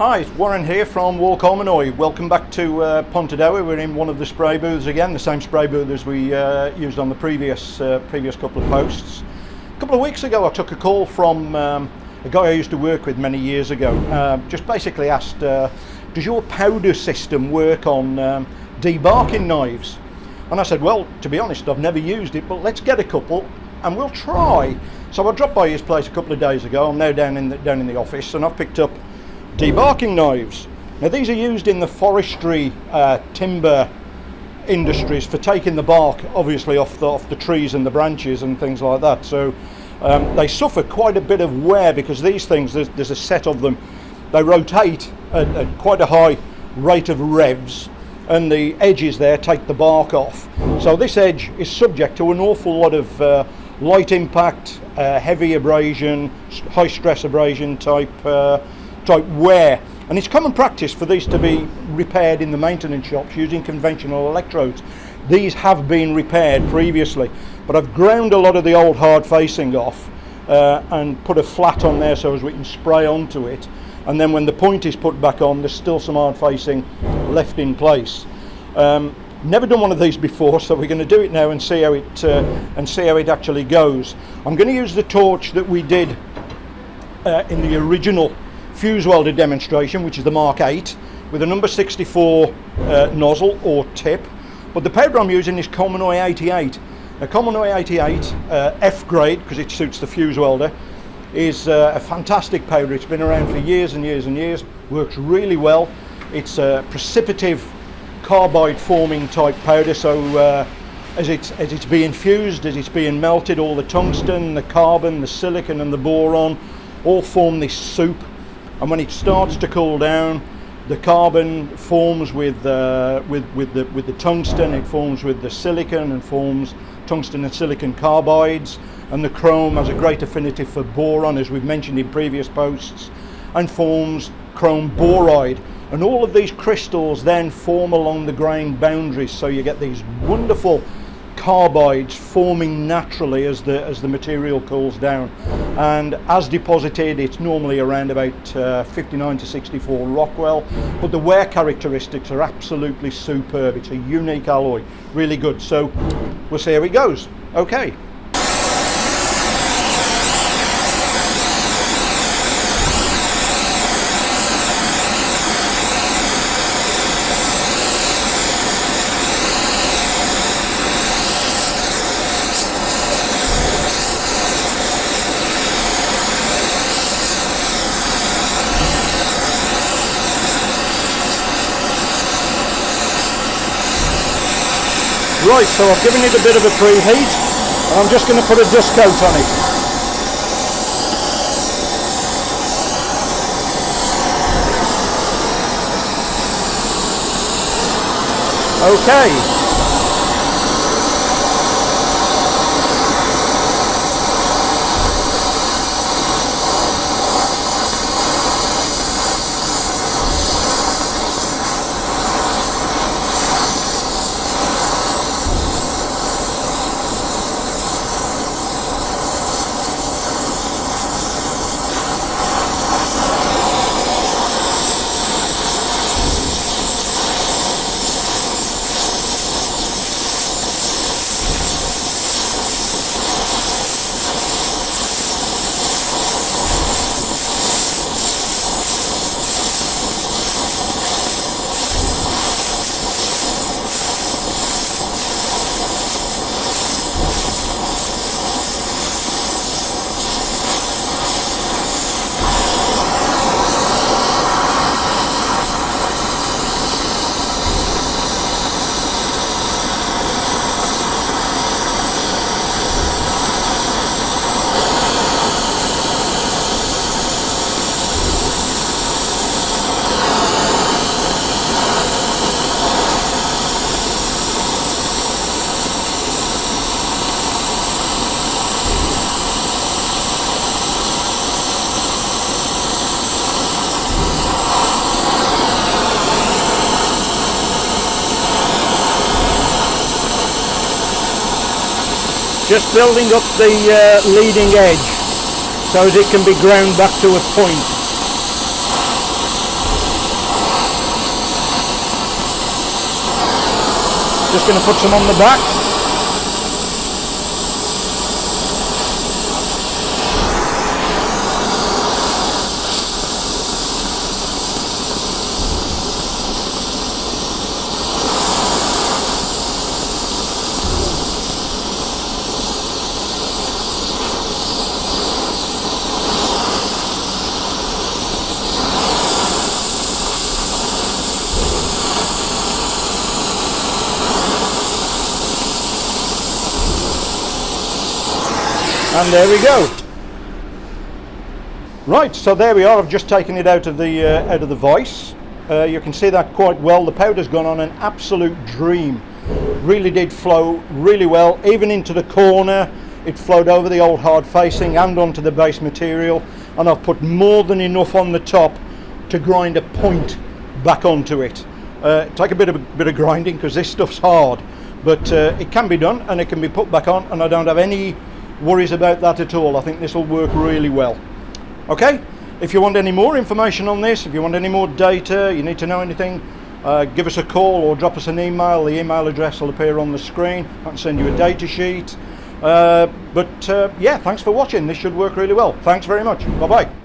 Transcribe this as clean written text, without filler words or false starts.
Hi, it's Warren here from Colmonoy. Welcome back to Pontedower. We're in one of the spray booths again, the same spray booth as we used on the previous couple of posts. A couple of weeks ago I took a call from a guy I used to work with many years ago. Just basically asked, does your powder system work on debarking knives? And I said, well, to be honest, I've never used it, but let's get a couple and we'll try. So I dropped by his place a couple of days ago. I'm now down in the office, and I've picked up debarking knives. Now these are used in the forestry timber industries for taking the bark obviously off the trees and the branches and things like that. So they suffer quite a bit of wear because these things, there's a set of them, they rotate at quite a high rate of revs, and the edges there take the bark off. So this edge is subject to an awful lot of light impact, heavy abrasion, high stress abrasion type wear, and it's common practice for these to be repaired in the maintenance shops using conventional electrodes. These have been repaired previously, but I've ground a lot of the old hard facing off and put a flat on there so as we can spray onto it, and then when the point is put back on, there's still some hard facing left in place. Never done one of these before, so we're going to do it now and see how it actually goes. I'm going to use the torch that we did in the original Fusewelder demonstration, which is the Mark 8 with a number 64 nozzle or tip, but the powder I'm using is Colmonoy 88. Now Colmonoy 88 F grade, because it suits the Fusewelder, is a fantastic powder. It's been around for years and years and years, works really well. It's a precipitative carbide forming type powder, so as it's being fused, as it's being melted, all the tungsten, the carbon, the silicon and the boron all form this soup. And when it starts to cool down, the carbon forms with the tungsten, it forms with the silicon and forms tungsten and silicon carbides, and the chrome has a great affinity for boron, as we've mentioned in previous posts, and forms chrome boride. And all of these crystals then form along the grain boundaries, so you get these wonderful carbides forming naturally as the material cools down. And as deposited, it's normally around about 59 to 64 Rockwell, but the wear characteristics are absolutely superb. It's a unique alloy, really good. So we'll see how it goes. Okay. Right, so I've given it a bit of a preheat, and I'm just going to put a dust coat on it. Okay. Just building up the leading edge so as it can be ground back to a point. Just going to put some on the back. And there we go. Right, so there we are. I've just taken it out of the vise. You can see that quite well. The powder's gone on an absolute dream. Really did flow really well, even into the corner. It flowed over the old hard facing and onto the base material, and I've put more than enough on the top to grind a point back onto it. Take a bit of grinding because this stuff's hard, but it can be done and it can be put back on, and I don't have any worries about that at all. I think this will work really well. Okay, if you want any more information on this, if you want any more data, you need to know anything, give us a call or drop us an email. The email address will appear on the screen. I can send you a data sheet. Yeah, thanks for watching. This should work really well. Thanks very much. Bye bye.